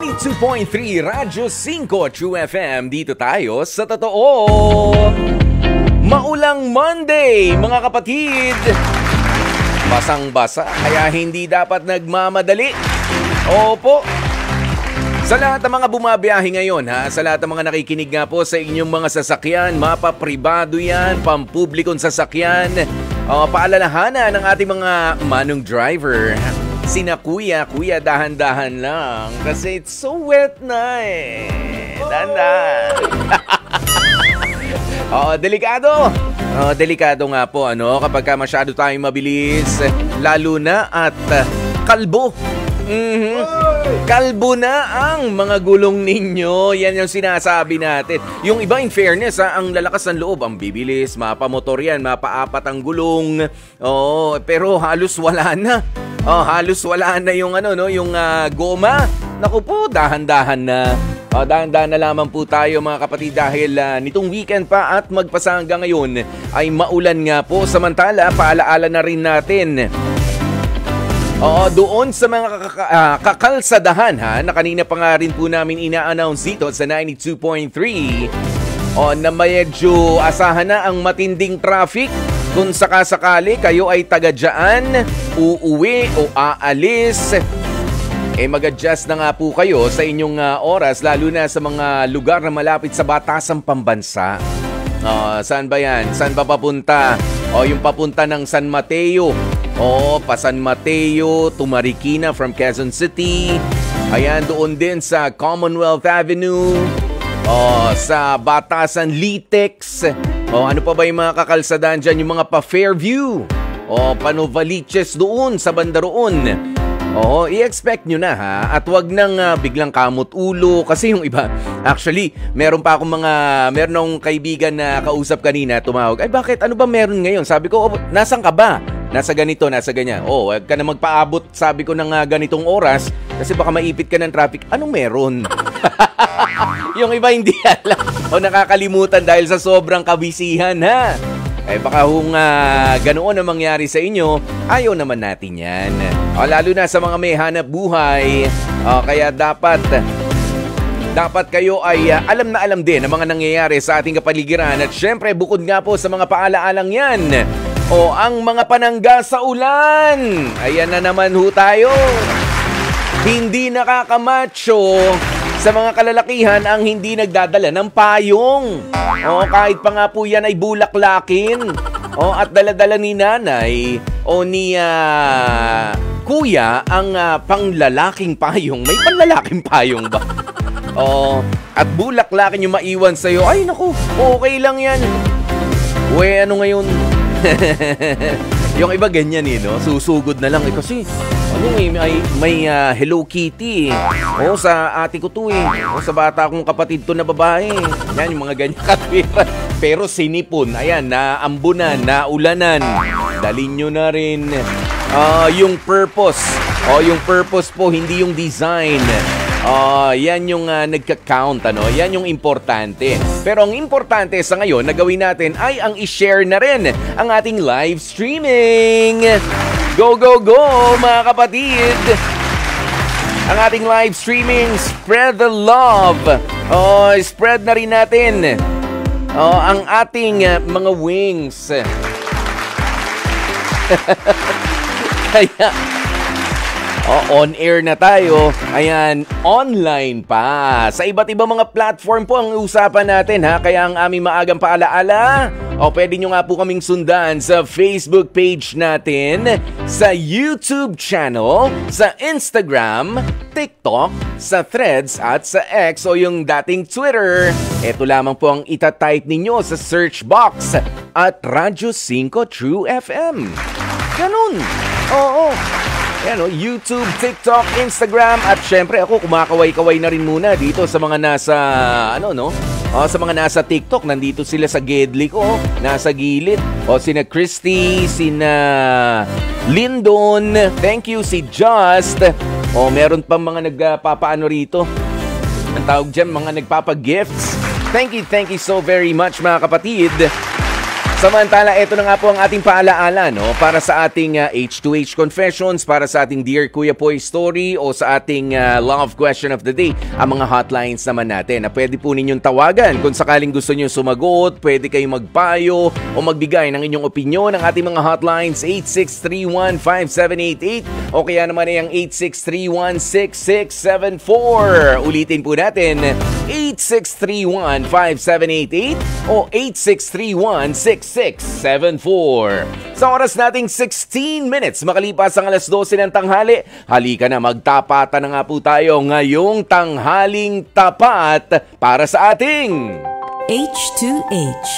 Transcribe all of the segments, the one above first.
2.3 Radyo 5 True FM. Dito tayo sa totoo. Maulang Monday, mga kapatid. Basang-basa, kaya hindi dapat nagmamadali. Opo. Sa lahat ng mga bumabiyahe ngayon, sa lahat ng mga nakikinig nga po sa inyong mga sasakyan, mapapribado yan, pampublikong sasakyan, paalalahanan ng ating mga manong driver. Sina kuya, dahan-dahan lang. Kasi it's so wet na eh. Dahan-dahan. Delikado. Delikado nga po, kapag ka masyado tayong mabilis. Lalo na at kalbo. Kalbo na ang mga gulong ninyo. Yan yung sinasabi natin. Yung iba, in fairness, ang lalakas ng loob, ang bibilis, mapamotor yan, mapaapat ang gulong. Pero halos wala na. Halos wala na yung yung goma. Naku po, dahan-dahan na. Dahan-dahan na lamang po tayo, mga kapatid, dahil nitong weekend pa at magpasa hanggang ngayon ay maulan nga po. Samantala, paalaala na rin natin doon sa mga kakalsadahan na kanina pa nga rin po namin ina-announce dito sa 92.3 na medyo asahan na ang matinding traffic. Kung sakasakali kayo ay taga dyan, uuwi o aalis, mag-adjust na nga po kayo sa inyong oras, lalo na sa mga lugar na malapit sa batasang pambansa. Saan ba yan? Saan ba papunta? Yung papunta ng San Mateo. Pa San Mateo to Marikina from Quezon City. Ayan, doon din sa Commonwealth Avenue. Sa Batasan Litex. Ano pa ba yung mga kakalsadaan dyan? Yung mga pa-Fairview. Pa-Novaliches doon sa banda roon. I-expect nyo na at wag nang biglang kamot ulo kasi yung iba, actually, meron akong kaibigan na kausap kanina, tumawag, ay bakit, ano ba meron ngayon? Sabi ko, nasan ka ba? Nasa ganito, nasa ganyan. Wag ka na magpaabot, sabi ko, ng ganitong oras kasi baka maipit ka ng traffic. Anong meron? Yung iba hindi alam nakakalimutan dahil sa sobrang kabisihan baka ganoon ang mangyari sa inyo, ayaw naman natin yan. Lalo na sa mga may hanap buhay. Kaya dapat kayo ay alam na alam din ang mga nangyayari sa ating kapaligiran. At syempre, bukod nga po sa mga paalaalang yan, ang mga panangga sa ulan. Ayan na naman ho tayo. Hindi nakakamacho sa mga kalalakihan ang hindi nagdadala ng payong. Kahit pa nga po yan ay bulaklakin. At daladala ni nanay o ni kuya ang panglalaking payong. May panlalaking payong ba? At bulaklakin yung maiwan sa'yo. Ay naku, okay lang yan. Ano ngayon? Yung iba ganyan susugod na lang kasi may Hello Kitty sa ate ko to sa bata kong kapatid to na babae. Yan yung mga ganyan katwiran. Pero sinipon, ayan, naambunan, naulanan. Dalin nyo na rin yung purpose. Yung purpose po, hindi yung design. Yan yung nagka-count, Yan yung importante. Pero ang importante sa ngayon na gawin natin ay ang i-share na rin ang ating live streaming. Go, go, go, mga kapatid! Ang ating live streaming, spread the love. Spread na rin natin ang ating mga wings. Kaya on air na tayo. Ayan, online pa. Sa iba't ibang mga platform po ang usapan natin Kaya ang aming maagang paalaala, pwede nyo nga po kaming sundan sa Facebook page natin, sa YouTube channel, sa Instagram, TikTok, sa Threads at sa X o yung dating Twitter. Ito lamang po ang itatype ninyo sa search box at Radyo 5 True FM. Ganun. Ayan, YouTube, TikTok, Instagram at syempre ako kumakaway-kaway na rin muna dito sa mga nasa sa mga nasa TikTok. Nandito sila sa Gedli ko, nasa gilid. Sina Christy, sina Lindon, thank you, si Just. Meron pang mga nagpapaano rito. Ang tawag dyan, mga nagpapagifts. Thank you so very much, mga kapatid. Samantala, ito na nga po ang ating paalaala, no? Para sa ating H2H Confessions, para sa ating Dear Kuya Poy Story o sa ating Love Question of the Day, ang mga hotlines naman natin na pwede po ninyong tawagan. Kung sakaling gusto nyo sumagot, pwede kayong magpayo o magbigay ng inyong opinyon. Ang ating mga hotlines, 8631-5788 o kaya naman ay ang 8631-6674. Ulitin po natin, 8631-5788 o 8631-6674. Sa oras nating 16 minutes makalipas ang alas 12 ng tanghali, halika na, magtapatan na nga po tayo ngayong tanghaling tapat para sa ating H2H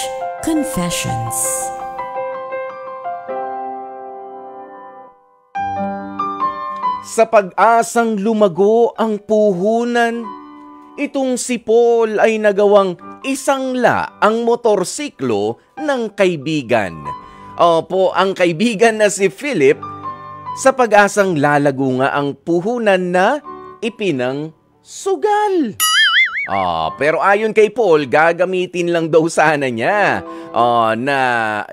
Confessions. Sa pag-asang lumago ang puhunan, itong si Paul ay nagawang isangla ang motorsiklo ng kaibigan. Opo, ang kaibigan na si Philip, sa pag-asang lalago nga ang puhunan na ipinang sugal. Pero ayon kay Paul, gagamitin lang daw sana niya na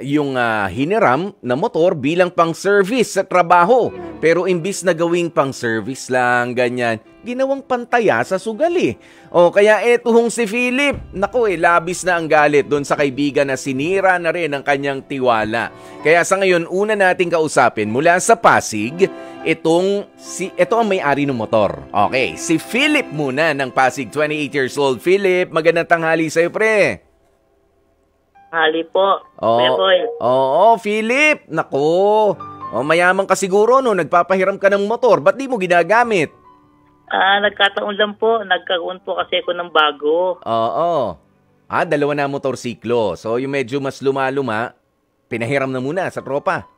yung hiniram na motor bilang pang-service sa trabaho. Pero imbis na gawing pang-service lang, ganyan, ginawang pantaya sa sugal eh. Kaya etuhong si Philip, naku labis na ang galit doon sa kaibigan na sinira na rin ang kanyang tiwala. Kaya sa ngayon, una nating kausapin mula sa Pasig, ito ang may-ari ng motor. Okay, si Philip muna ng Pasig, 28 years old. Philip, magandang tanghali sa'yo, pre. Hali po, Kuya Boy. Oo, Philip, naku. Mayaman ka siguro, no? Nagpapahiram ka ng motor. Ba't di mo ginagamit? Nagkataon lang po. Nagkaroon po kasi ako ng bago. Oo. Dalawa na motorsiklo. So, yung medyo mas luma-luma, pinahiram na muna sa tropa.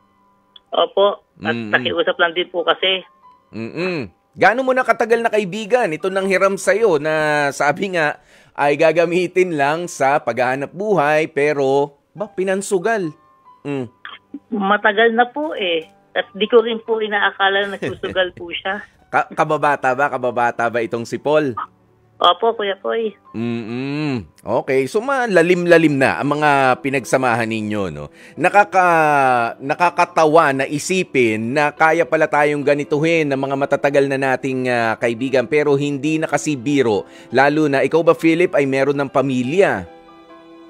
Opo. At nakiusap lang din po kasi. Gaano mo na katagal na kaibigan ito nang hiram sa'yo na sabi nga ay gagamitin lang sa paghahanap buhay pero pinansugal? Matagal na po eh. At di ko rin po inaakala na nagsusugal po siya. Kababata ba itong si Paul? Opo, Kuya Poy. Okay, so malalim-lalim na ang mga pinagsamahan ninyo, no? Nakakatawa na isipin na kaya pala tayong ganituhin ng mga matatagal na nating kaibigan pero hindi na kasi biro. Lalo na ikaw ba, Philip, ay meron ng pamilya?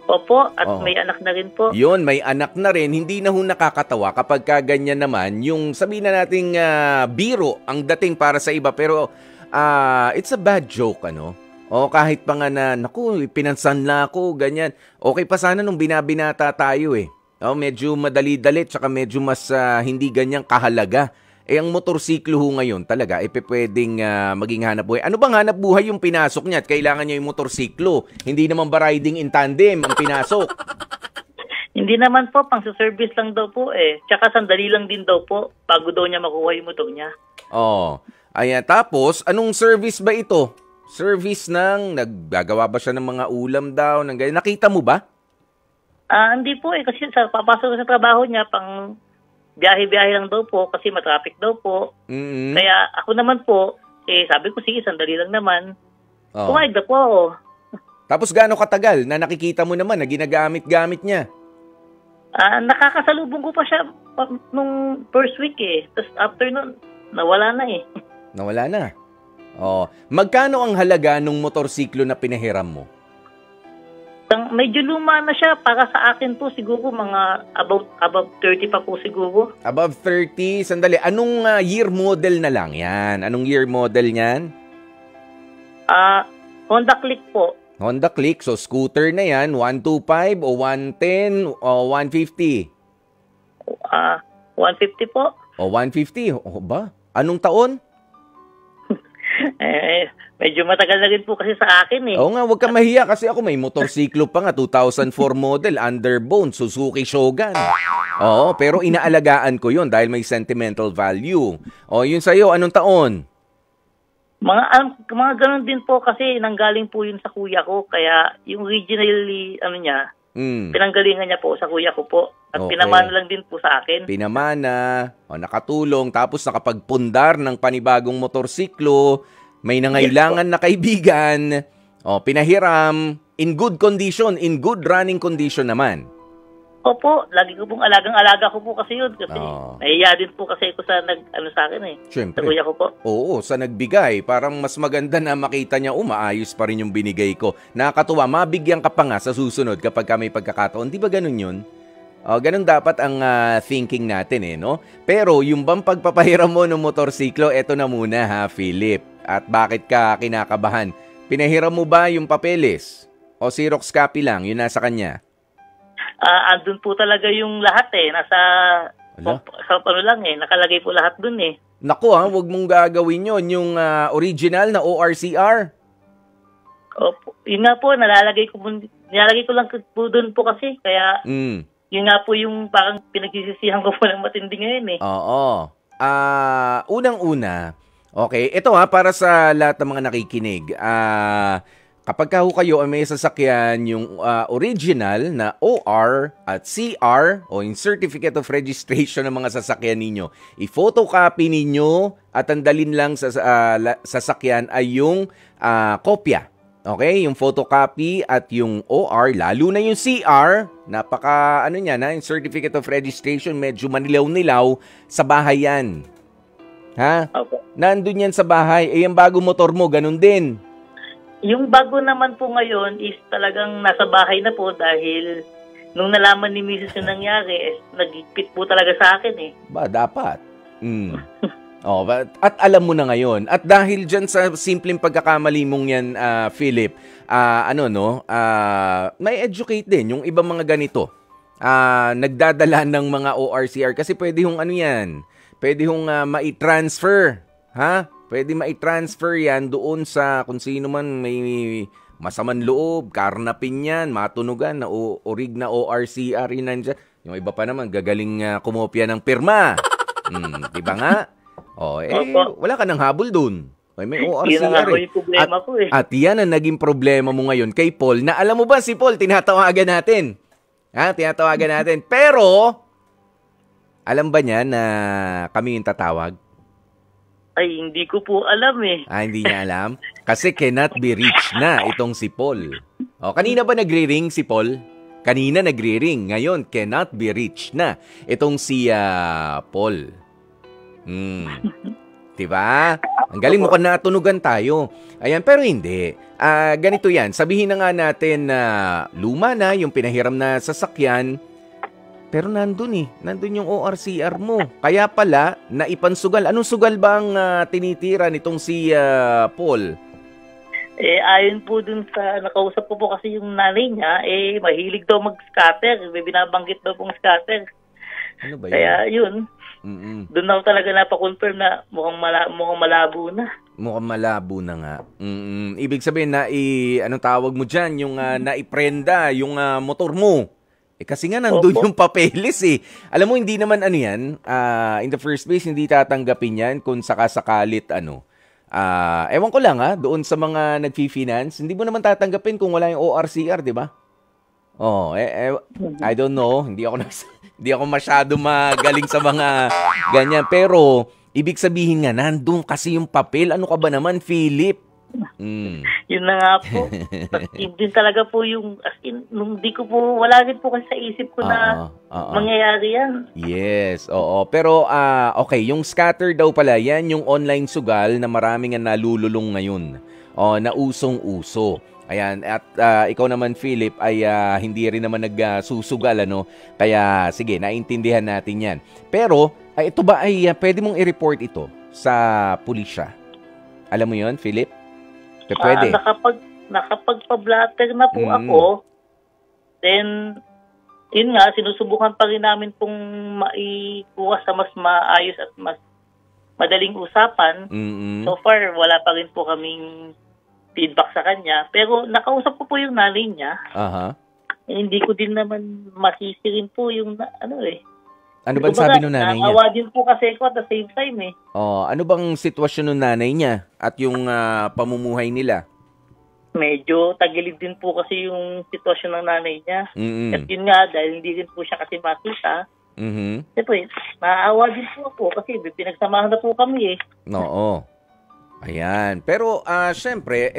Opo, at may anak na rin po. Yun, may anak na rin. Hindi na nakakatawa kapag ganyan naman yung sabihin na nating biro ang dating para sa iba pero it's a bad joke, ano? Kahit pa nga na, naku, pinansan na ako, ganyan. Okay pa sana nung binabinata tayo eh. Medyo madali-dali, tsaka medyo mas hindi ganyang kahalaga. Ang motorsiklo ho ngayon talaga, pwedeng maging hanap buhay. Ano bang hanap buhay yung pinasok niya at kailangan niya yung motorsiklo? Hindi naman ba riding in tandem ang pinasok? Hindi naman po, pang-service lang daw po eh. Tsaka sandali lang din daw po, bago daw niya makuha yung motor niya. Ayan, tapos, anong service ba ito? Service naggagawa ba siya ng mga ulam daw? Ganyan? Nakita mo ba? Hindi po eh, kasi papasok sa trabaho niya, pang biyahe-biyahe lang daw po, kasi matraffic daw po. Kaya ako naman po, sabi ko, sige, sandali lang naman. Pumayag na po ako. Tapos gaano katagal na nakikita mo naman na ginagamit-gamit niya? Nakakasalubong ko pa siya nung first week eh. Tapos after nun, nawala na eh. Nawala na? Magkano ang halaga nung motorsiklo na pinahiram mo? Medyo luma na siya. Para sa akin po siguro mga above 30 pa po siguro. Above 30? Sandali. Anong year model na lang yan? Anong year model niyan? Honda Click po. Honda Click. So scooter na yan. 125 o 110 o 150? 150 po. 150? Ba? Anong taon? Medyo matagal na rin po kasi sa akin eh. Oo nga, huwag kang mahiya kasi ako may motorsiklo pa nga, 2004 model, Underbone, Suzuki Shogun. Pero inaalagaan ko yon dahil may sentimental value. Yun sa'yo, anong taon? Mga ganun din po kasi nanggaling po yun sa kuya ko. Kaya yung originally, pinanggalingan niya po sa kuya ko po. At pinamana lang din po sa akin. Pinamana, nakatulong, tapos nakapagpundar ng panibagong motorsiklo, may nangailangan na kaibigan, pinahiram, in good condition, in good running condition naman. Opo, lagi ko pong alagang-alaga ko po kasi yun. Kasi nahiya din po kasi ako sa sa akin eh. Siyempre. Sa kuya ko po. Oo, sa nagbigay. Parang mas maganda na makita niya, maayos pa rin yung binigay ko. Nakakatuwa, mabigyan ka pa nga sa susunod kapag may pagkakataon. Di ba ganun yun? Ganun dapat ang thinking natin no? Pero yung bang pagpapahiram mo ng motorsiklo, eto na muna ha, Philip. At bakit ka kinakabahan? Pinahiram mo ba yung papeles? O Xerox copy lang, yun nasa kanya? Andun po talaga yung lahat nasa nakalagay po lahat dun eh. Naku wag mong gagawin yun, yung original na ORCR. Opo, yun nga po, nilalagay ko lang po dun po kasi, kaya yun nga po yung parang pinagsisisihan ko po ng matindi ngayon eh. Oo. Unang-una, okay, ito para sa lahat ng mga nakikinig, kapag kayo ay may sasakyan yung original na OR at CR o yung Certificate of Registration ng mga sasakyan ninyo, i-photocopy ninyo at ang dalin lang sa sasakyan ay yung kopya. Okay? Yung photocopy at yung OR, lalo na yung CR, napaka yung Certificate of Registration, medyo manilaw-nilaw sa bahay yan. Ha? Okay. Nandun yan sa bahay. Yung bago motor mo, ganun din. Yung bago naman po ngayon is talagang nasa bahay na po dahil nung nalaman ni Mrs. yung nangyari, nagigpit po talaga sa akin eh. Ba, dapat. At alam mo na ngayon. At dahil dyan sa simpleng pagkakamali mong yan, Philip, may educate din yung ibang mga ganito. Nagdadala ng mga ORCR kasi pwede yung pwede yung mai-transfer. Ha? Pwede mai-transfer yan doon sa kung sino man may masamang loob, karnapin yan, matunugan na orig na ORCR yun nandyan. Yung iba pa naman, gagaling kumopya ng pirma. Diba nga? Wala ka ng habol doon. May ORCR At yan ang naging problema mo ngayon kay Paul, na alam mo ba si Paul, tinatawagan natin. Tinatawagan natin. Pero, alam ba niya na kami yung tatawag? Ay, hindi ko po alam eh. Hindi niya alam? Kasi cannot be reached na itong si Paul. Kanina ba nagre-ring si Paul? Kanina nagre-ring. Ngayon, cannot be reached na itong si Paul. Diba? Ang galing mo natunugan tayo. Ayan, pero hindi. Ganito yan. Sabihin na nga natin na luma na yung pinahiram na sasakyan. Pero nandun yung ORCR mo. Kaya pala, naipansugal. Anong sugal ba ang tinitira nitong si Paul? Ayon po dun sa nakausap ko po kasi yung nanay niya, mahilig daw mag-scatter. May binabanggit daw pong scatter. Ano ba yun? Kaya yun, doon ako talaga napakonfirm na mukhang malabo na. Mukhang malabo na nga. Ibig sabihin na, anong tawag mo dyan? Yung naiprenda, yung motor mo. Kasi nga nandun yung papeles Alam mo, hindi naman yan, in the first place, hindi tatanggapin yan kung sakasakalit ewan ko lang doon sa mga nag-finance, hindi mo naman tatanggapin kung wala yung ORCR, di ba? I don't know, hindi ako masyado magaling sa mga ganyan, pero ibig sabihin nga, nandun kasi yung papel. Ano ka ba naman, Philip? Yun na nga po. Hindi talaga po yung, as in, di ko po, wala rin po kasi sa isip ko na mangyayari yan. Yes, oo. Pero, okay, yung scatter daw pala, yan yung online sugal na maraming nalululong ngayon. Na usong-uso. Ayan, at ikaw naman, Philip, ay hindi rin naman nagsusugal, Kaya, sige, naintindihan natin yan. Pero, ito ba ay pwede mong i-report ito sa pulisya? Alam mo yon, Philip? Pwede. Nakapagpa-blatter na po ako. Then, yun nga, sinusubukan pa rin namin pong maikuha sa mas maayos at mas madaling usapan. So far, wala pa rin po kaming feedback sa kanya. Pero nakausap ko po yung nanay niya. Hindi ko din naman masisirin po yung Ano bang sabi ng nanay niya? Naawa din po kasi ako at the same time Ano bang sitwasyon ng nanay niya at yung pamumuhay nila? Medyo tagilid din po kasi yung sitwasyon ng nanay niya. At yun nga, dahil hindi rin po siya kasi makita. Siyempre, naawa din po ako kasi pinagsamahan na po kami Oo. Ayan. Pero syempre,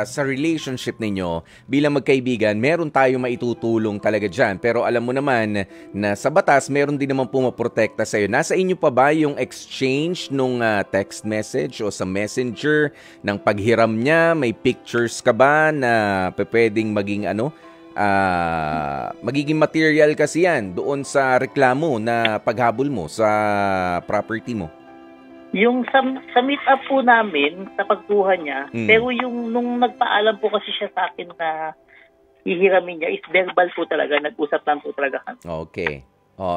sa relationship ninyo, bilang magkaibigan, meron tayong maitutulong talaga dyan. Pero alam mo naman na sa batas, meron din naman pumaprotekta sa'yo. Nasa inyo pa ba yung exchange nung text message o sa messenger ng paghiram niya? May pictures ka ba na pwedeng maging magiging material kasi yan doon sa reklamo na paghabol mo sa property mo? Yung sa meet up po namin, sa pagkuha niya, pero yung nung nagpaalam po kasi siya sa akin na hihiramin niya, is verbal po talaga, nag-usap lang po talaga. Okay.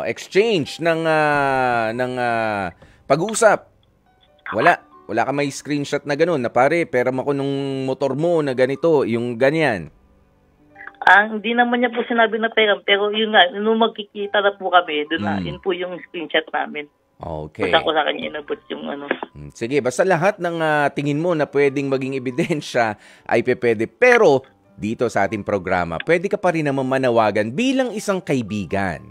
Exchange ng pag-usap. Wala ka may screenshot na gano'n, na pare, peram ako nung motor mo na ganito, yung ganyan. Hindi naman niya po sinabi na peram, pero yun nga, nung magkikita na po kami, doon na, yun po yung screenshot namin. Okay. Basta ko sa kanya inabot yung Sige, basta lahat ng tingin mo na pwedeng maging ebidensya ay pwede. Pero dito sa ating programa, pwede ka pa rin naman manawagan bilang isang kaibigan.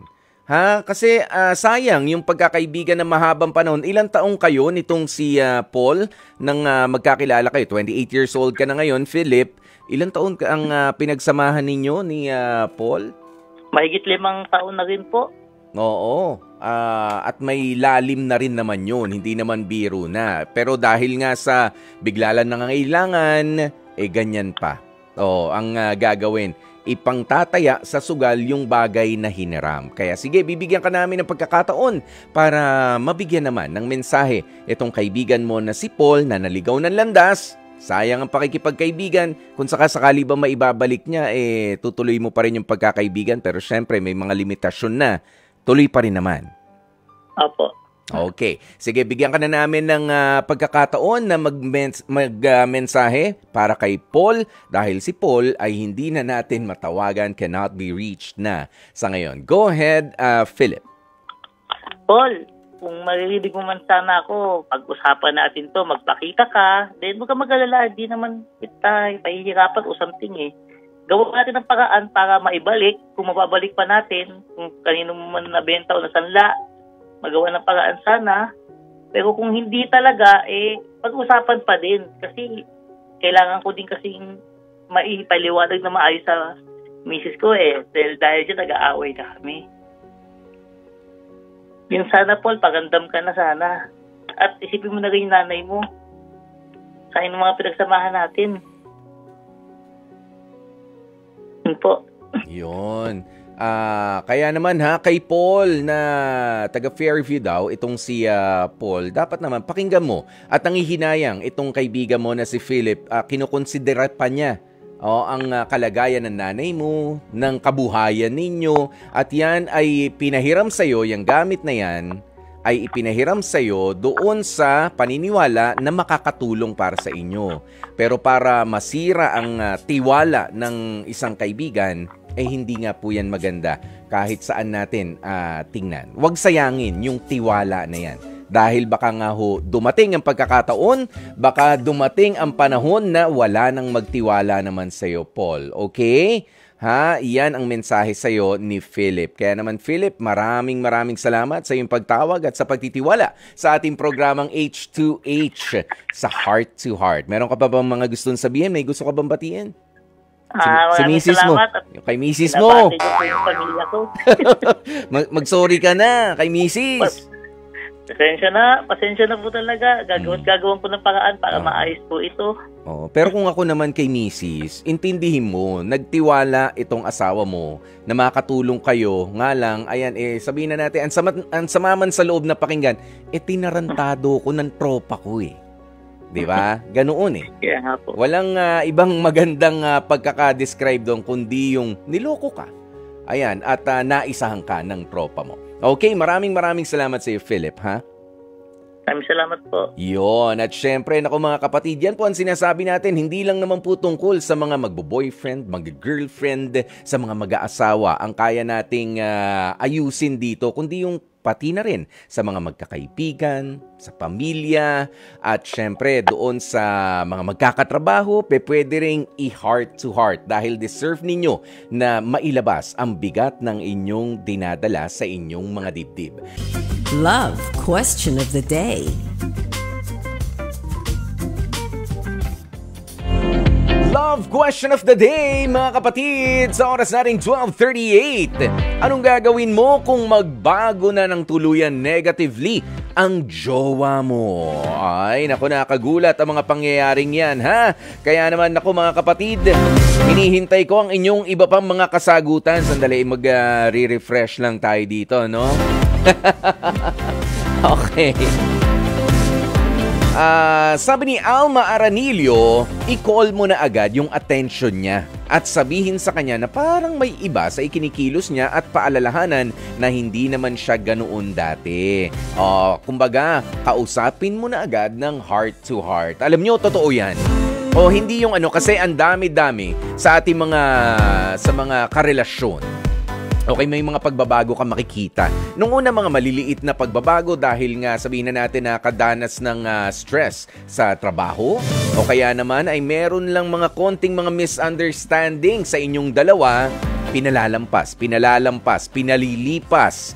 Ha? Kasi sayang yung pagkakaibigan na mahabang panahon. Ilang taong kayo nitong si Paul nang magkakilala kayo? 28 years old ka na ngayon, Philip. Ilang taon ka ang pinagsamahan ninyo ni Paul? Mahigit 5 taon na rin po. Oo. At may lalim na rin naman yun. Hindi naman biro na. Pero dahil nga sa bigla lang nangangailangan, ganyan pa. Ang gagawin, ipangtataya sa sugal yung bagay na hiniram. Kaya sige, bibigyan ka namin ng pagkakataon para mabigyan naman ng mensahe itong kaibigan mo na si Paul na naligaw ng landas. Sayang ang pakikipagkaibigan. Kung sakasakali ba maibabalik niya, tutuloy mo pa rin yung pagkakaibigan. Pero syempre, may mga limitasyon na. Tuloy pa rin naman. Opo. Okay. Sige, bigyan ka na namin ng pagkakataon na magmensahe para kay Paul dahil si Paul ay hindi na natin matawagan, cannot be reached na sa ngayon. Go ahead, Philip. Paul, kung maririnig mo man sana ako, pag-usapan natin to, magpakita ka, then huwag ka mag-alala, di naman kita pahihirapan o something Gawa natin ang paraan para maibalik. Kung mababalik pa natin, kung kanino man nabenta o nasanla, magawa ng paraan sana. Pero kung hindi talaga, pag-usapan pa din. Kasi kailangan ko din kasing maipaliwanag na maayos sa misis ko dahil dyan nag-aaway na kami. Yung sana, Paul, pagandam ka na sana. At isipin mo na rin yung nanay mo. Sa inyong mga pinagsamahan natin. Po. Yun. Kaya naman kay Paul na taga Fairview daw, itong si Paul, dapat naman pakinggan mo at nangihinayang itong kaibigan mo na si Philip, kinukonsidera pa niya ang kalagayan ng nanay mo, ng kabuhayan ninyo, at yan ay pinahiram sa'yo, yung gamit na yan, ay ipinahiram sa'yo doon sa paniniwala na makakatulong para sa inyo. Pero para masira ang tiwala ng isang kaibigan, hindi nga po yan maganda kahit saan natin tingnan. Huwag sayangin yung tiwala na yan. Dahil baka nga dumating ang pagkakataon, baka dumating ang panahon na wala nang magtiwala naman sa'yo, Paul. Okay? Iyan ang mensahe sa'yo ni Philip. Kaya naman, Philip, maraming salamat sa iyong pagtawag at sa pagtitiwala sa ating programang H2H sa Heart to Heart. Meron ka pa bang mga gustong sabihin? May gusto ka bang batiin? Si misis mo. Kay misis mo. Yung pamilya ko. Mag-sorry ka na kay misis. Pasensya na po talaga. Gagawin ko ng paraan para maayos po ito. Pero kung ako naman kay misis, intindihin mo, nagtiwala itong asawa mo na makatulong kayo. Nga lang, ayan, sabihin na natin, ang sama man sa loob na pakinggan, tinarantado ko ng tropa ko Di ba? Ganoon Kaya nga po. Walang ibang magandang pagkaka-describe doon, kundi yung niloko ka. Ayan, at naisahan ka ng tropa mo. Okay, maraming salamat sa iyo, Philip, Maraming salamat po. Yun, at syempre, naku mga kapatid, yan po ang sinasabi natin, hindi lang naman po tungkol sa mga magbo-boyfriend, mag-girlfriend, sa mga mag-aasawa, ang kaya nating ayusin dito, kundi yung pati na rin sa mga magkakaibigan, sa pamilya, at syempre doon sa mga magkakatrabaho, pwede ring i-heart to heart dahil deserve ninyo na mailabas ang bigat ng inyong dinadala sa inyong mga dibdib. Love Question of the Day. Love question of the day, mga kapatid, sa oras nating 12:38. Anong gagawin mo kung magbago na ng tuluyan negatively ang jowa mo? Ay, naku, nakagulat ang mga pangyayaring yan, ha? Kaya naman, naku mga kapatid, hinihintay ko ang inyong iba pang mga kasagutan. Sandali, mag-refresh lang tayo dito, no? Okay. Sabi ni Alma Aranilio, i-call mo na agad yung attention niya at sabihin sa kanya na parang may iba sa ikinikilos niya at paalalahanan na hindi naman siya ganoon dati. Kumbaga, kausapin mo na agad ng heart to heart. Alam niyo, totoo yan. Hindi yung kasi ang dami-dami sa ating mga karelasyon. Okay, may mga pagbabago ka makikita. Nung una, mga maliliit na pagbabago dahil nga sabihin na natin na kadanas ng stress sa trabaho o kaya naman ay meron lang mga konting mga misunderstanding sa inyong dalawa, pinalalampas, pinalilipas.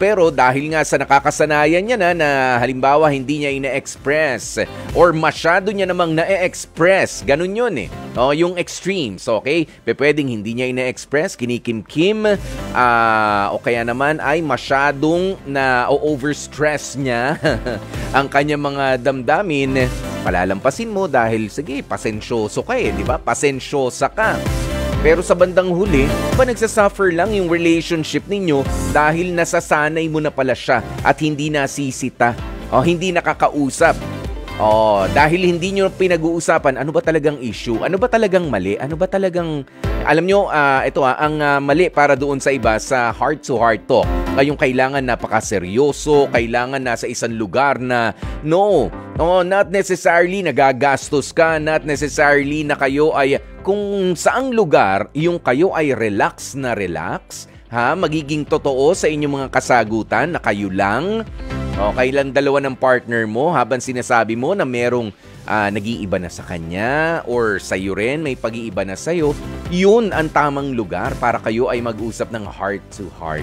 Pero dahil nga sa nakakasanayan niya na halimbawa hindi niya ina-express or masyado niya namang na-express, ganun yun eh. Yung extremes, okay? Pwedeng hindi niya ina-express, kinikimkim, o kaya naman ay masyadong na-overstress niya ang kanyang mga damdamin, palalampasin mo dahil, sige, pasensyoso ka di ba? Pasensyosa ka. Pero sa bandang huli, nagsasuffer lang yung relationship ninyo dahil nasasanay mo na pala siya at hindi nasisita o hindi nakakausap. Dahil hindi nyo pinag-uusapan, ano ba talagang issue? Ano ba talagang mali? Ano ba talagang... Alam nyo, ang mali para doon sa iba sa heart-to-heart talk. Ngayong kailangan napakaseryoso, kailangan nasa isang lugar na not necessarily nagagastos ka, not necessarily na kayo ay kung saang lugar yung kayo ay relax na relax, magiging totoo sa inyong mga kasagutan na kayo lang. Kailan dalawa ng partner mo habang sinasabi mo na merong nag-iiba na sa kanya or sa'yo rin may pag-iiba na sa'yo, yun ang tamang lugar para kayo ay mag-usap ng heart to heart,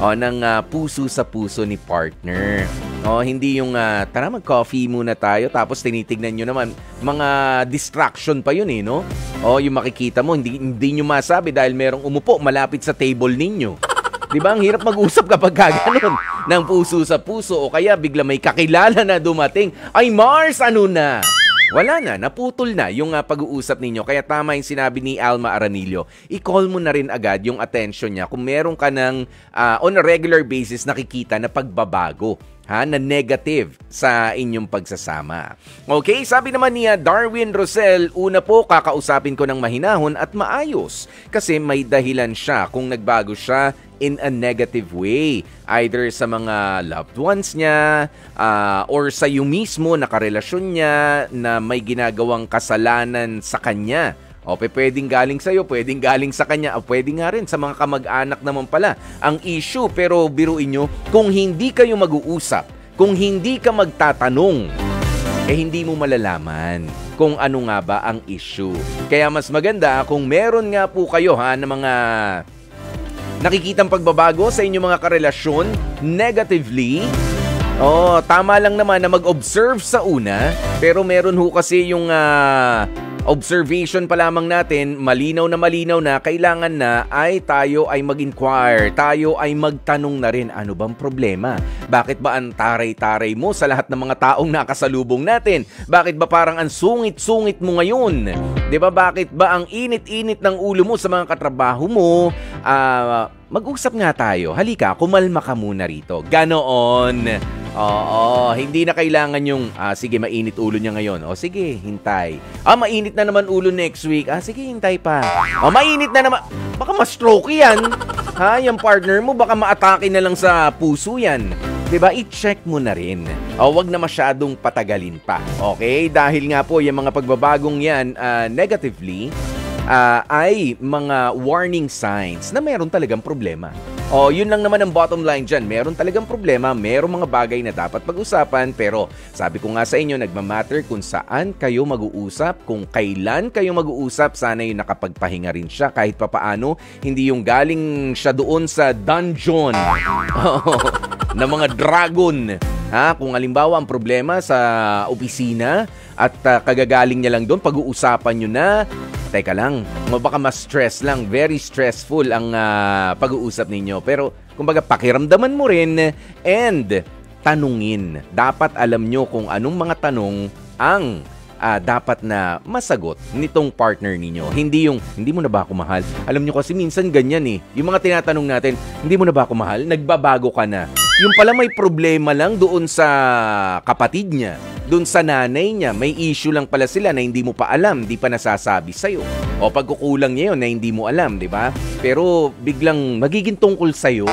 ng puso sa puso ni partner. Hindi yung tara mag-coffee muna tayo tapos tinitignan nyo naman mga distraction pa yun no? Yung makikita mo hindi nyo masabi dahil merong umupo malapit sa table ninyo. Diba? Ang hirap mag-usap kapag gano'n ng puso sa puso o kaya bigla may kakilala na dumating. Ay Mars, ano na? Wala na, naputol na yung pag-uusap ninyo. Kaya tama yung sinabi ni Alma Aranilio. I-call mo na rin agad yung attention niya kung meron ka ng on a regular basis nakikita na pagbabago. Na negative sa inyong pagsasama. Okay, sabi naman niya Darwin Rosel, una po kakausapin ko ng mahinahon at maayos kasi may dahilan siya kung nagbago siya in a negative way. Either sa mga loved ones niya or sa iyo mismo na karelasyon niya na may ginagawang kasalanan sa kanya. Pwedeng galing sa'yo, pwedeng galing sa kanya, pwedeng nga rin sa mga kamag-anak naman pala ang issue. Pero biruin nyo, kung hindi kayo mag-uusap, kung hindi ka magtatanong, hindi mo malalaman kung ano nga ba ang issue. Kaya mas maganda kung meron nga po kayo na mga nakikitang pagbabago sa inyong mga karelasyon negatively, tama lang naman na mag-observe sa una, pero meron ho kasi yung observation pa lamang natin, malinaw na kailangan na ay tayo ay mag-inquire, tayo ay magtanong na rin, ano bang problema? Bakit ba ang taray-taray mo sa lahat ng mga taong nakasalubong natin? Bakit ba parang ang sungit-sungit mo ngayon? 'Di ba? Bakit ba ang init-init ng ulo mo sa mga katrabaho mo? Mag-usap nga tayo. Halika, kumalma ka muna rito. Ganoon. Hindi na kailangan yung, sige, mainit ulo niya ngayon. Sige, hintay. Mainit na naman ulo next week. Sige, hintay pa. Mainit na naman. Baka ma-stroke yan. Yung partner mo, baka ma-atake na lang sa puso yan. Diba? I-check mo na rin. Wag na masyadong patagalin pa. Okay? Dahil nga po, yung mga pagbabagong yan, negatively, ay mga warning signs na meron talagang problema. Yun lang naman ang bottom line dyan. Meron talagang problema, meron mga bagay na dapat pag-usapan, pero sabi ko nga sa inyo, nagmamatter kung saan kayo mag-uusap, kung kailan kayo mag-uusap, sana yung nakapagpahinga rin siya kahit papaano, hindi yung galing siya doon sa dungeon na mga dragon. Kung halimbawa ang problema sa opisina at kagagaling niya lang doon, pag-uusapan nyo na, teka lang, baka mas stress lang, very stressful ang pag-uusap ninyo. Pero kumbaga pakiramdaman mo rin and tanungin. Dapat alam nyo kung anong mga tanong ang dapat na masagot nitong partner ninyo. Hindi yung, hindi mo na ba ako mahal? Alam nyo kasi minsan ganyan eh. Yung mga tinatanong natin, hindi mo na ba ako mahal? Nagbabago ka na. Yung pala may problema lang doon sa kapatid niya, doon sa nanay niya, may issue lang pala sila na hindi mo pa alam, hindi pa nasasabi sa'yo. O pagkukulang niya yun na hindi mo alam, di ba? Pero biglang magiging tungkol sa'yo.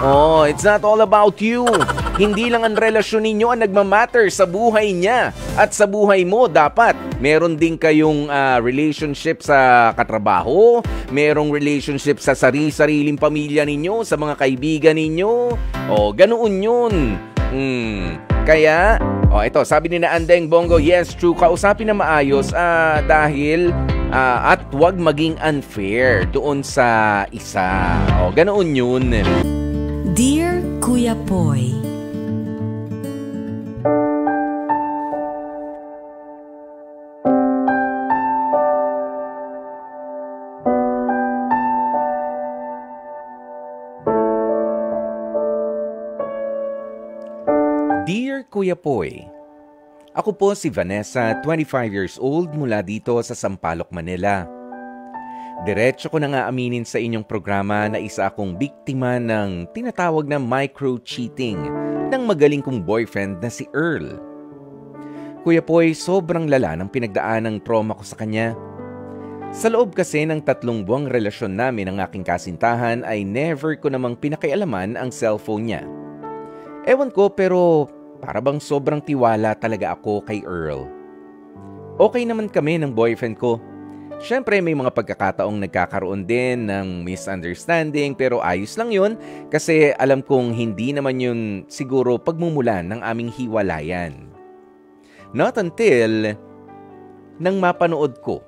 Oh, it's not all about you. Hindi lang ang relasyon ninyo ang nagmamatter sa buhay niya at sa buhay mo. Dapat meron din kayong relationship sa katrabaho, merong relationship sa sariling pamilya ninyo, sa mga kaibigan ninyo. O, ganoon yun. Kaya, ito, sabi ni na Andeng Bongo, yes, true, kausapin na maayos dahil at wag maging unfair doon sa isa. O, ganoon yun. Dear Kuya Poy, Dear Kuya Poy, ako po si Vanessa, 25 years old mula dito sa Sampaloc, Manila. Diretso ko na nga aminin sa inyong programa na isa akong biktima ng tinatawag na micro-cheating ng magaling kong boyfriend na si Earl. Kuya Poy, sobrang lala ng pinagdaan ng trauma ko sa kanya. Sa loob kasi ng 3 buwang relasyon namin ng aking kasintahan ay never ko namang pinakialaman ang cellphone niya. Ewan ko pero para bang sobrang tiwala talaga ako kay Earl. Okay naman kami ng boyfriend ko. Siyempre may mga pagkakataong nagkakaroon din ng misunderstanding pero ayos lang yun kasi alam kong hindi naman yun siguro pagmumulan ng aming hiwalayan. Not until nang mapanood ko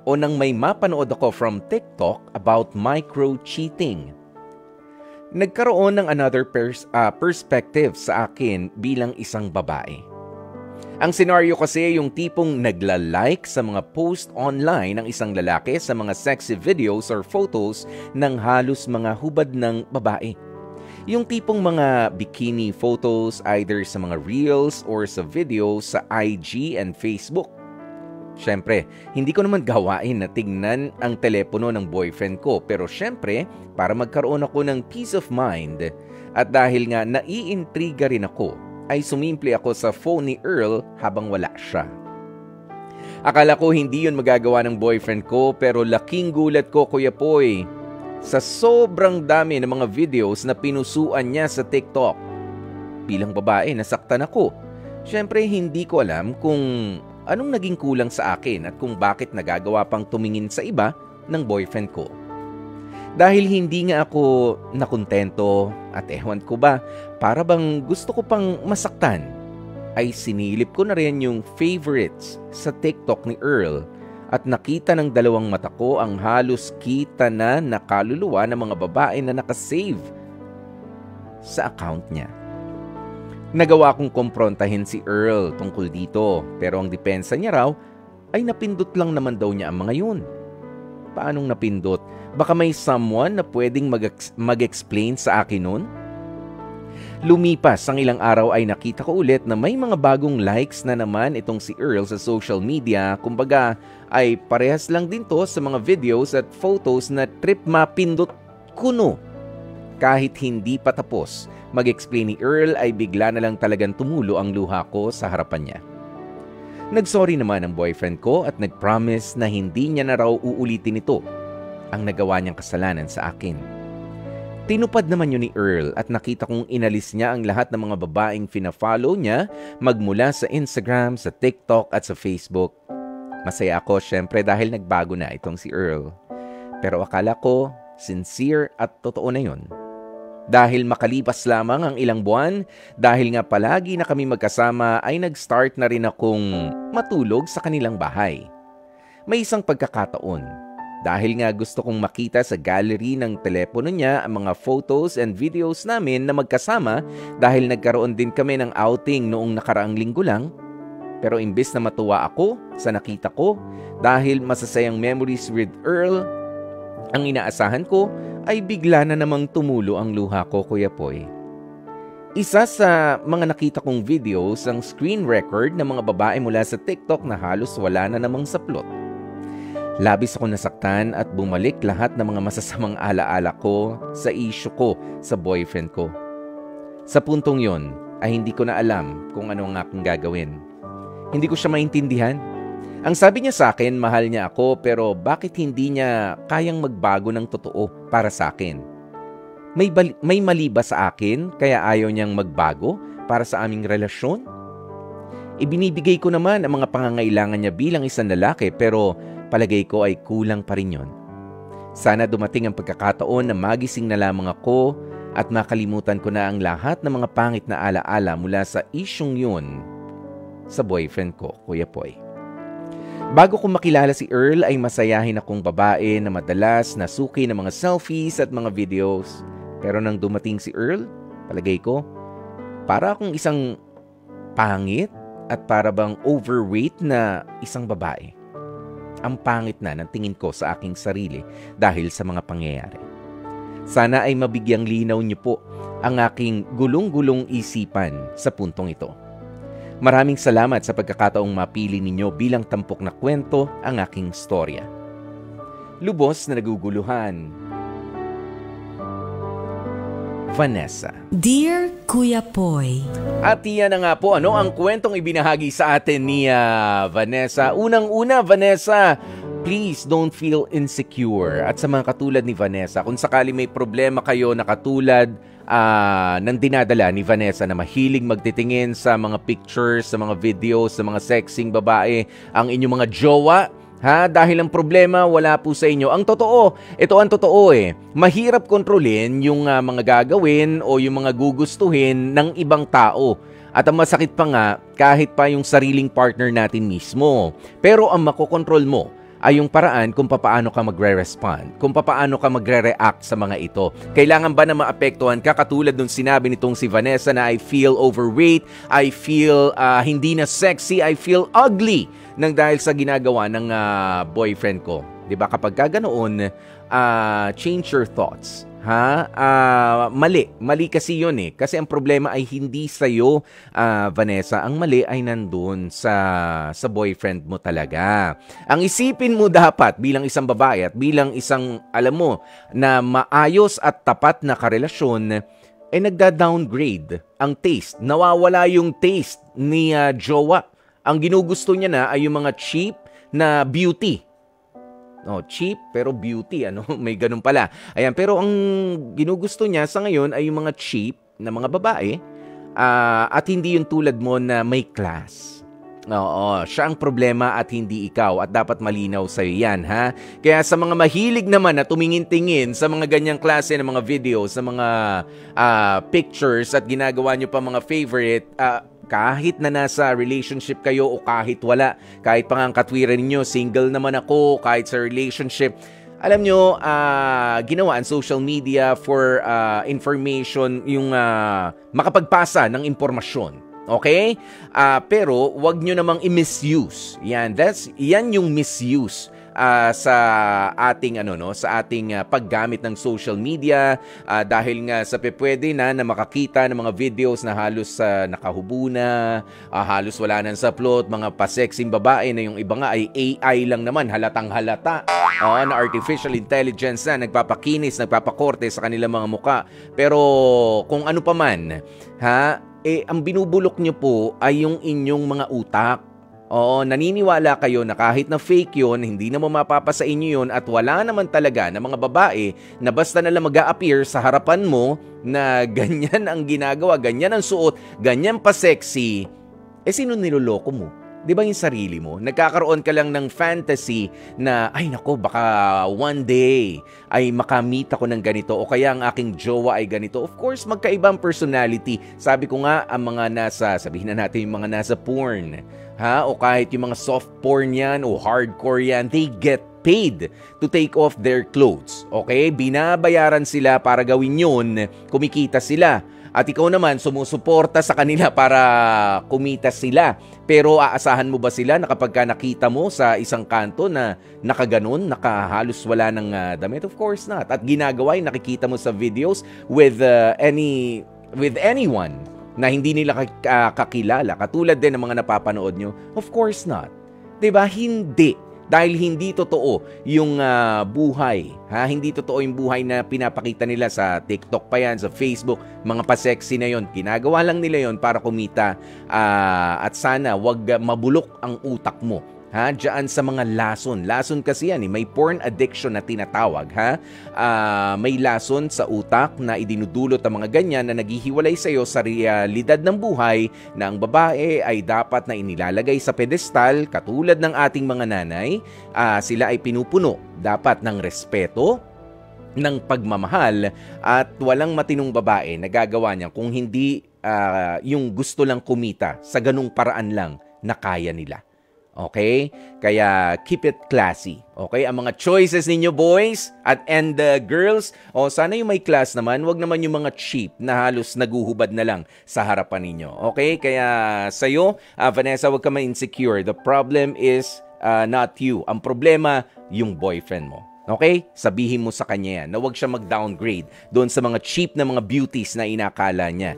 o nang may mapanood ako from TikTok about micro-cheating. Nagkaroon ng another perspective sa akin bilang isang babae. Ang senaryo kasi yung tipong nagla-like sa mga post online ng isang lalaki sa mga sexy videos or photos ng halos mga hubad ng babae. Yung tipong mga bikini photos either sa mga reels or sa videos sa IG and Facebook. Siyempre, hindi ko naman gawain na tingnan ang telepono ng boyfriend ko pero siyempre, para magkaroon ako ng peace of mind at dahil nga naiintriga rin ako, ay sumimple ako sa phone ni Earl habang wala siya. Akala ko hindi yun magagawa ng boyfriend ko pero laking gulat ko, Kuya Poy, sa sobrang dami ng mga videos na pinusuan niya sa TikTok. Bilang babae, nasaktan ako. Siyempre, hindi ko alam kung anong naging kulang sa akin at kung bakit nagagawa pang tumingin sa iba ng boyfriend ko. Dahil hindi nga ako nakontento at ewan ko ba, para bang gusto ko pang masaktan, ay sinilip ko na rin yung favorites sa TikTok ni Earl at nakita ng 2 mata ko ang halos kita na nakaluluwa ng mga babae na nakasave sa account niya. Nagawa kong kumprontahin si Earl tungkol dito pero ang depensa niya raw ay napindot lang naman daw niya ang mga yun. Paanong napindot? Baka may someone na pwedeng mag-explain sa akin nun? Lumipas ang ilang araw ay nakita ko ulit na may mga bagong likes na naman itong si Earl sa social media. Kumbaga ay parehas lang din to sa mga videos at photos na trip mapindot kuno. Kahit hindi pa tapos mag-explain ni Earl ay bigla na lang talagang tumulo ang luha ko sa harapan niya. Nagsorry naman ang boyfriend ko at nag-promise na hindi niya na raw uulitin ito ang nagawa niyang kasalanan sa akin. Tinupad naman yun ni Earl at nakita kong inalis niya ang lahat ng mga babaeng fina-follow niya magmula sa Instagram, sa TikTok at sa Facebook. Masaya ako syempre dahil nagbago na itong si Earl. Pero akala ko sincere at totoo na yun. Dahil makalipas lamang ang ilang buwan, dahil nga palagi na kami magkasama ay nag-start na rin akong matulog sa kanilang bahay. May isang pagkakataon, dahil nga gusto kong makita sa gallery ng telepono niya ang mga photos and videos namin na magkasama dahil nagkaroon din kami ng outing noong nakaraang linggo lang, Pero imbes na matuwa ako sa nakita ko dahil masasayang memories with Earl, ang inaasahan ko ay bigla na namang tumulo ang luha ko, Kuya Poy. Isa sa mga nakita kong videos ang screen record ng mga babae mula sa TikTok na halos wala na namang saplot. Labis ako nasaktan at bumalik lahat ng mga masasamang alaala ko sa issue ko sa boyfriend ko. Sa puntong yon ay hindi ko na alam kung ano ang aking gagawin. Hindi ko siya maintindihan. Ang sabi niya sa akin, mahal niya ako pero bakit hindi niya kayang magbago ng totoo para sa akin? May mali ba sa akin kaya ayaw niyang magbago para sa aming relasyon? Ibinibigay ko naman ang mga pangangailangan niya bilang isang lalaki pero palagay ko ay kulang pa rin yun. Sana dumating ang pagkakataon na magising na lamang ako at makalimutan ko na ang lahat ng mga pangit na alaala mula sa isyong yun sa boyfriend ko, Kuya Poy. Bago ko makilala si Earl ay masayahin akong babae na madalas nasuki ng mga selfies at mga videos. Pero nang dumating si Earl, palagay ko, para akong isang pangit at para bang overweight na isang babae. Ang pangit na ng tingin ko sa aking sarili dahil sa mga pangyayari. Sana ay mabigyang linaw niyo po ang aking gulong-gulong isipan sa puntong ito. Maraming salamat sa pagkakataong mapili ninyo bilang tampok na kwento ang aking storya. Lubos na naguguluhan. Vanessa. Dear Kuya Poy. At iyan na nga po ang kwentong ibinahagi sa atin ni Vanessa. Unang-una, Vanessa, please don't feel insecure. At sa mga katulad ni Vanessa, kung sakali may problema kayo na katulad ng dinadala ni Vanessa na mahilig magtitingin sa mga pictures, sa mga videos, sa mga sexing babae, ang inyong mga jowa, dahil ang problema wala po sa inyo. Ang totoo, ito ang totoo mahirap kontrolin yung mga gagawin o yung mga gugustuhin ng ibang tao. At ang masakit pa nga, kahit pa yung sariling partner natin mismo. Pero ang makokontrol mo ay yung paraan kung paano ka magre-respond, kung paano ka magre-react sa mga ito. Kailangan ba na maapektuhan ka katulad nung sinabi nitong si Vanessa na I feel overweight, I feel hindi na sexy, I feel ugly nang dahil sa ginagawa ng boyfriend ko. Diba kapag ganoon, change your thoughts. Mali kasi yun Kasi ang problema ay hindi sa'yo, Vanessa. Ang mali ay nandun sa boyfriend mo talaga. Ang isipin mo dapat bilang isang babae at bilang isang, alam mo, na maayos at tapat na karelasyon, nagda-downgrade ang taste. Nawawala yung taste ni jowa. Ang ginugusto niya na ay yung mga cheap na beauty. Cheap pero beauty, may ganun pala. Ayan, pero ang ginugusto niya sa ngayon ay yung mga cheap na mga babae at hindi yung tulad mo na may class. Siya ang problema at hindi ikaw at dapat malinaw sa'yo yan, Kaya sa mga mahilig naman na tumingin-tingin sa mga ganyang klase ng mga videos, sa mga pictures at ginagawa nyo pa mga favorite, kahit na nasa relationship kayo o kahit wala, kahit pa nga ang katwiran ninyo, single naman ako, kahit sa relationship, alam nyo, ginawa ang social media for information, yung makapagpasa ng impormasyon. Okay? Pero wag nyo namang i-misuse. Yan yung misuse sa ating sa ating paggamit ng social media dahil nga sa pwede na makakita ng mga videos na halos nakahubo na, halos wala nang saplot, mga pa-sexing babae na yung iba nga ay AI lang naman, halatang halata na artificial intelligence na nagpapakinis, nagpapakorte sa kanilang mga muka. Pero kung ano pa man, ang binubulok nyo po ay yung inyong mga utak. Naniniwala kayo na kahit na fake yun, hindi naman mapapasa inyo yun at wala naman talaga na mga babae na basta nalang mag-a-appear sa harapan mo na ganyan ang ginagawa, ganyan ang suot, ganyan pa sexy. Sino niloloko mo? Di ba yung sarili mo? Nagkakaroon ka lang ng fantasy na, ay nako, baka one day ay makamit ako ng ganito o kaya ang aking jowa ay ganito. Of course, magkaibang personality. Sabi ko nga, ang mga nasa, sabihin na natin yung mga nasa porn, o kahit yung mga soft porn yan o hardcore yan, they get paid to take off their clothes. Okay? Binabayaran sila para gawin yun, kumikita sila. At ikaw naman sumusuporta sa kanila para kumita sila. Pero aasahan mo ba sila na kapag nakita mo sa isang kanto na nakaganon, nakahalos wala ng damit? Of course not. At ginagawa yung nakikita mo sa videos with anyone na hindi nila kakilala. Katulad din ng mga napapanood nyo? Of course not. 'Di ba? Hindi. Dahil hindi totoo yung buhay. Hindi totoo yung buhay na pinapakita nila sa TikTok pa yan, sa Facebook. Mga pa-sexy na yon. Ginagawa lang nila yon para kumita. At sana wag mabulok ang utak mo. Diyan sa mga lason. Lason kasi yan. May porn addiction na tinatawag. May lason sa utak na idinudulot ang mga ganyan na naghihiwalay sa iyo sa realidad ng buhay na ang babae ay dapat na inilalagay sa pedestal katulad ng ating mga nanay. Sila ay pinupuno dapat ng respeto, ng pagmamahal at walang matinong babae na gagawa niya kung hindi yung gusto lang kumita sa ganung paraan lang na kaya nila. Okay? Kaya keep it classy. Okay? Ang mga choices ninyo boys and girls, sana yung may class naman, wag naman yung mga cheap na halos naguhubad na lang sa harapan ninyo. Okay? Kaya sa'yo, Vanessa, wag ka ma-insecure. The problem is not you. Ang problema, yung boyfriend mo. Okay? Sabihin mo sa kanya yan na huwag siya mag-downgrade doon sa mga cheap na mga beauties na inakala niya.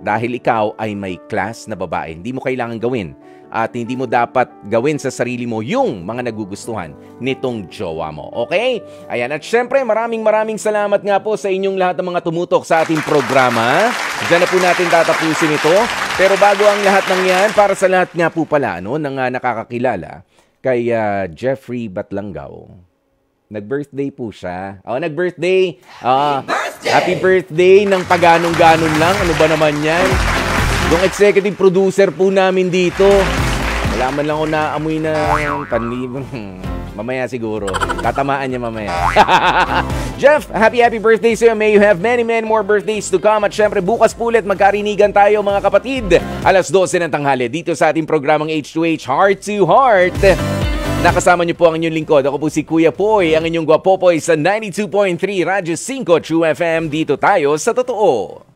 Dahil ikaw ay may class na babae, hindi mo kailangan gawin. At hindi mo dapat gawin sa sarili mo yung mga nagugustuhan nitong jowa mo. Okay? Ayan. At syempre, maraming salamat nga po sa inyong lahat ng mga tumutok sa ating programa. Diyan na po natin tatapusin ito. Pero bago ang lahat ng yan, para sa lahat nga po pala ng nakakakilala kay Jeffrey Batlanggaw. Nag-birthday po siya. Nag-birthday. Happy birthday ng paganong-ganon lang. Ano ba naman yan? Yung executive producer po namin dito. Wala man lang ako naamoy na panlibang. Mamaya siguro. Tatamaan niya mamaya. Jeff, happy birthday sa'yo. May you have many more birthdays to come. At syempre, bukas po ulit magkarinigan tayo mga kapatid. 12:00 ng tanghali dito sa ating programang H2H Heart to Heart. Nakasama niyo po ang inyong lingkod. Ako po si Kuya Poy, ang inyong gwapopoy sa 92.3 Radyo 5 True FM. Dito tayo sa totoo.